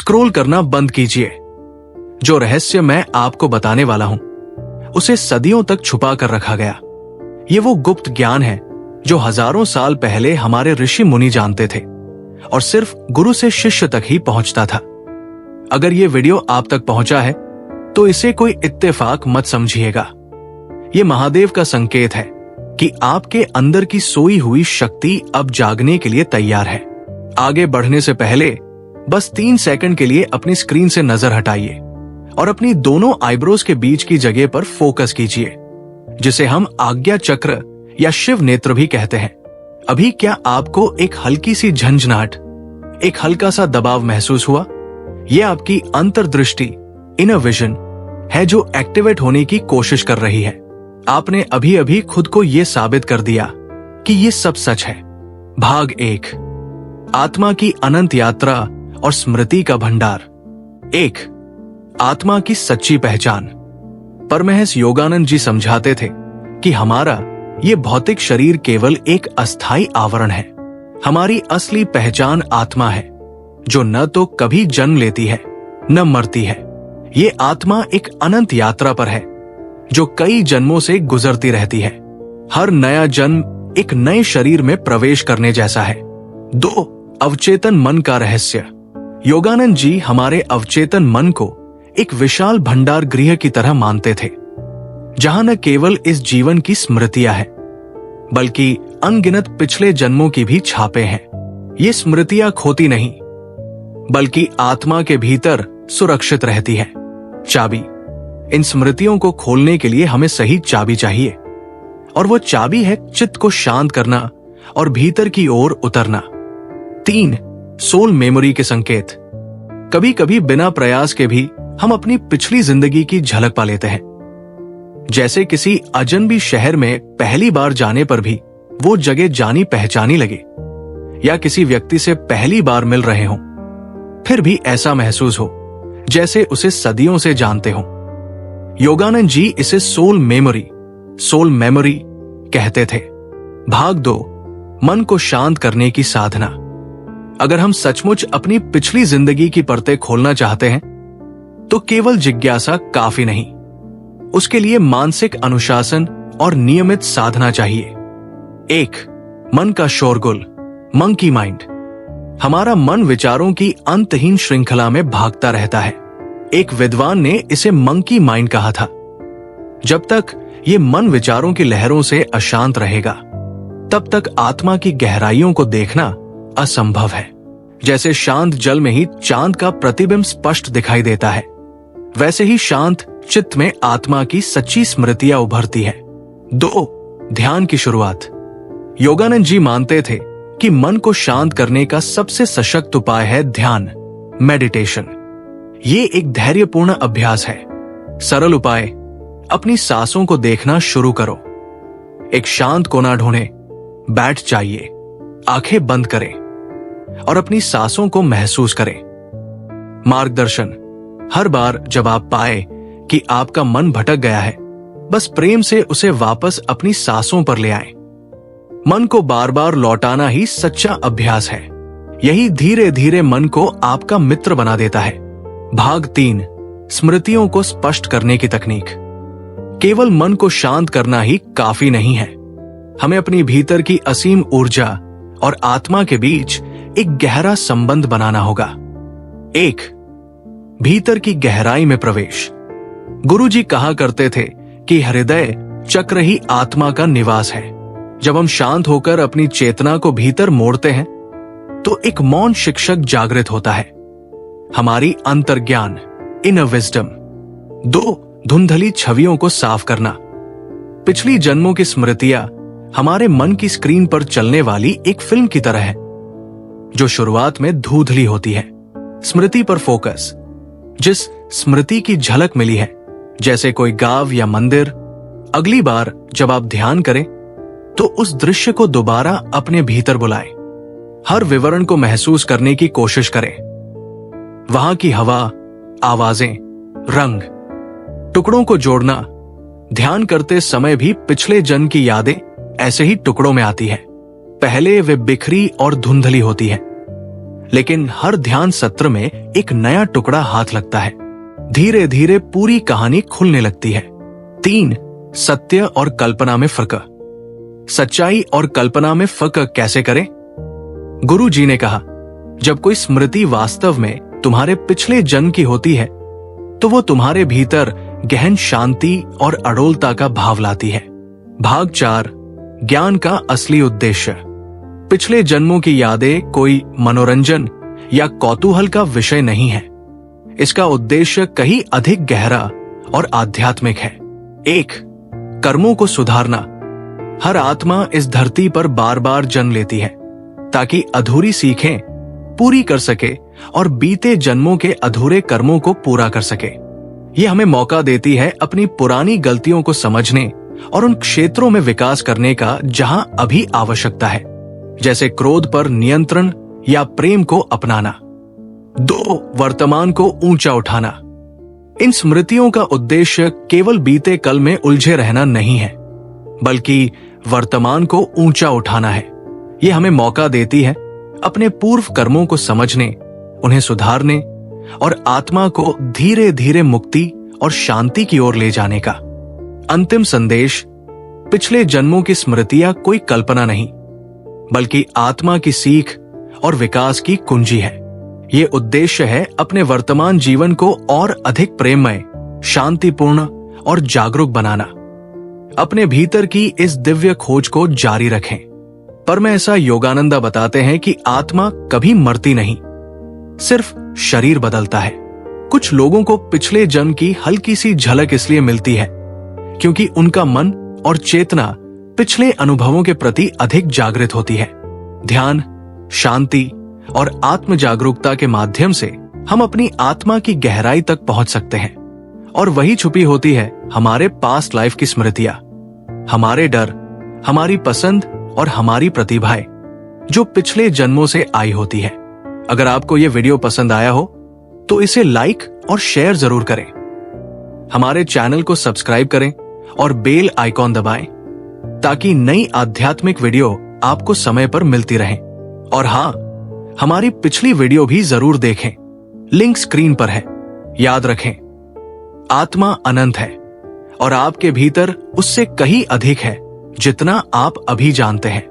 Scroll करना बंद कीजिए। जो रहस्य मैं आपको बताने वाला हूं उसे सदियों तक छुपा कर रखा गया। ये वो गुप्त ज्ञान है जो हजारों साल पहले हमारे ऋषि मुनि जानते थे और सिर्फ गुरु से शिष्य तक ही पहुंचता था। अगर ये वीडियो आप तक पहुंचा है तो इसे कोई इत्तेफाक मत समझिएगा। ये महादेव का संकेत है कि आपके अंदर की सोई हुई शक्ति अब जागने के लिए तैयार है। आगे बढ़ने से पहले बस 3 सेकंड के लिए अपनी स्क्रीन से नजर हटाइए और अपनी दोनों आईब्रोज के बीच की जगह पर फोकस कीजिए, जिसे हम आज्ञा चक्र या शिव नेत्र भी कहते हैं। अभी क्या आपको एक हल्की सी झंझनाहट, एक हल्का सा दबाव महसूस हुआ? यह आपकी अंतर्दृष्टि, इनर विजन है जो एक्टिवेट होने की कोशिश कर रही है। आपने अभी अभी खुद को यह साबित कर दिया कि यह सब सच है। भाग 1, आत्मा की अनंत यात्रा और स्मृति का भंडार। 1, आत्मा की सच्ची पहचान। परमहंस योगानंद जी समझाते थे कि हमारा ये भौतिक शरीर केवल एक अस्थायी आवरण है। हमारी असली पहचान आत्मा है, जो न तो कभी जन्म लेती है न मरती है। ये आत्मा एक अनंत यात्रा पर है जो कई जन्मों से गुजरती रहती है। हर नया जन्म एक नए शरीर में प्रवेश करने जैसा है। 2, अवचेतन मन का रहस्य। योगानंद जी हमारे अवचेतन मन को एक विशाल भंडार गृह की तरह मानते थे, जहां न केवल इस जीवन की स्मृतियां हैं, बल्कि अनगिनत पिछले जन्मों की भी छापें हैं। ये स्मृतियां खोती नहीं, बल्कि आत्मा के भीतर सुरक्षित रहती है। चाबी। इन स्मृतियों को खोलने के लिए हमें सही चाबी चाहिए, और वो चाबी है चित्त को शांत करना और भीतर की ओर उतरना। 3, सोल मेमोरी के संकेत। कभी कभी बिना प्रयास के भी हम अपनी पिछली जिंदगी की झलक पा लेते हैं, जैसे किसी अजनबी शहर में पहली बार जाने पर भी वो जगह जानी पहचानी लगे, या किसी व्यक्ति से पहली बार मिल रहे हों फिर भी ऐसा महसूस हो जैसे उसे सदियों से जानते हों। योगानंद जी इसे सोल मेमोरी कहते थे। भाग 2, मन को शांत करने की साधना। अगर हम सचमुच अपनी पिछली जिंदगी की परतें खोलना चाहते हैं तो केवल जिज्ञासा काफी नहीं, उसके लिए मानसिक अनुशासन और नियमित साधना चाहिए। 1, मन का शोरगुल, मंकी माइंड। हमारा मन विचारों की अंतहीन श्रृंखला में भागता रहता है। एक विद्वान ने इसे मंकी माइंड कहा था। जब तक ये मन विचारों की लहरों से अशांत रहेगा, तब तक आत्मा की गहराइयों को देखना असंभव है। जैसे शांत जल में ही चांद का प्रतिबिंब स्पष्ट दिखाई देता है, वैसे ही शांत चित्त में आत्मा की सच्ची स्मृतियां उभरती है। 2, ध्यान की शुरुआत। योगानंद जी मानते थे कि मन को शांत करने का सबसे सशक्त उपाय है ध्यान, मेडिटेशन। ये एक धैर्यपूर्ण अभ्यास है। सरल उपाय, अपनी सांसों को देखना शुरू करो। एक शांत कोना ढूंढें, बैठ जाइए, आंखें बंद करें और अपनी सांसों को महसूस करें। मार्गदर्शन। हर बार जब आप पाए कि आपका मन भटक गया है, बस प्रेम से उसे वापस अपनी सांसों पर ले आएं। मन को बार बार लौटाना ही सच्चा अभ्यास है। यही धीरे धीरे मन को आपका मित्र बना देता है। भाग 3, स्मृतियों को स्पष्ट करने की तकनीक। केवल मन को शांत करना ही काफी नहीं है, हमें अपनी भीतर की असीम ऊर्जा और आत्मा के बीच एक गहरा संबंध बनाना होगा। 1, भीतर की गहराई में प्रवेश। गुरुजी कहा करते थे कि हृदय चक्र ही आत्मा का निवास है। जब हम शांत होकर अपनी चेतना को भीतर मोड़ते हैं तो एक मौन शिक्षक जागृत होता है, हमारी अंतर्ज्ञान, इनर विजडम। 2, धुंधली छवियों को साफ करना। पिछली जन्मों की स्मृतियां हमारे मन की स्क्रीन पर चलने वाली एक फिल्म की तरह है, जो शुरुआत में धुंधली होती है। स्मृति पर फोकस। जिस स्मृति की झलक मिली है, जैसे कोई गांव या मंदिर, अगली बार जब आप ध्यान करें तो उस दृश्य को दोबारा अपने भीतर बुलाएं। हर विवरण को महसूस करने की कोशिश करें। वहां की हवा, आवाजें, रंग, टुकड़ों को जोड़ना। ध्यान करते समय भी पिछले जन्म की यादें ऐसे ही टुकड़ों में आती है। पहले वे बिखरी और धुंधली होती है, लेकिन हर ध्यान सत्र में एक नया टुकड़ा हाथ लगता है। धीरे धीरे पूरी कहानी खुलने लगती है। 3. सत्य और कल्पना में फर्क। सच्चाई और कल्पना में फर्क कैसे करें? गुरु जी ने कहा, जब कोई स्मृति वास्तव में तुम्हारे पिछले जन्म की होती है तो वो तुम्हारे भीतर गहन शांति और अडोलता का भाव लाती है। भाग 4, ज्ञान का असली उद्देश्य। पिछले जन्मों की यादें कोई मनोरंजन या कौतूहल का विषय नहीं है। इसका उद्देश्य कहीं अधिक गहरा और आध्यात्मिक है। 1. कर्मों को सुधारना। हर आत्मा इस धरती पर बार बार जन्म लेती है ताकि अधूरी सीखें पूरी कर सके और बीते जन्मों के अधूरे कर्मों को पूरा कर सके। यह हमें मौका देती है अपनी पुरानी गलतियों को समझने और उन क्षेत्रों में विकास करने का जहां अभी आवश्यकता है, जैसे क्रोध पर नियंत्रण या प्रेम को अपनाना। 2. वर्तमान को ऊंचा उठाना। इन स्मृतियों का उद्देश्य केवल बीते कल में उलझे रहना नहीं है, बल्कि वर्तमान को ऊंचा उठाना है। यह हमें मौका देती है अपने पूर्व कर्मों को समझने, उन्हें सुधारने और आत्मा को धीरे धीरे मुक्ति और शांति की ओर ले जाने का। अंतिम संदेश, पिछले जन्मों की स्मृतियां कोई कल्पना नहीं, बल्कि आत्मा की सीख और विकास की कुंजी है। ये उद्देश्य है अपने वर्तमान जीवन को और अधिक प्रेममय, शांतिपूर्ण और जागरूक बनाना। अपने भीतर की इस दिव्य खोज को जारी रखें। पर में ऐसा योगानंदा बताते हैं कि आत्मा कभी मरती नहीं, सिर्फ शरीर बदलता है। कुछ लोगों को पिछले जन्म की हल्की सी झलक इसलिए मिलती है क्योंकि उनका मन और चेतना पिछले अनुभवों के प्रति अधिक जागृत होती है। ध्यान, शांति और आत्म जागरूकता के माध्यम से हम अपनी आत्मा की गहराई तक पहुंच सकते हैं और वही छुपी होती है हमारे पास्ट लाइफ की स्मृतियां, हमारे डर, हमारी पसंद और हमारी प्रतिभाएं जो पिछले जन्मों से आई होती है। अगर आपको यह वीडियो पसंद आया हो तो इसे लाइक और शेयर जरूर करें। हमारे चैनल को सब्सक्राइब करें और बेल आइकॉन दबाएं ताकि नई आध्यात्मिक वीडियो आपको समय पर मिलती रहे। और हां, हमारी पिछली वीडियो भी जरूर देखें, लिंक स्क्रीन पर है। याद रखें, आत्मा अनंत है और आपके भीतर उससे कहीं अधिक है जितना आप अभी जानते हैं।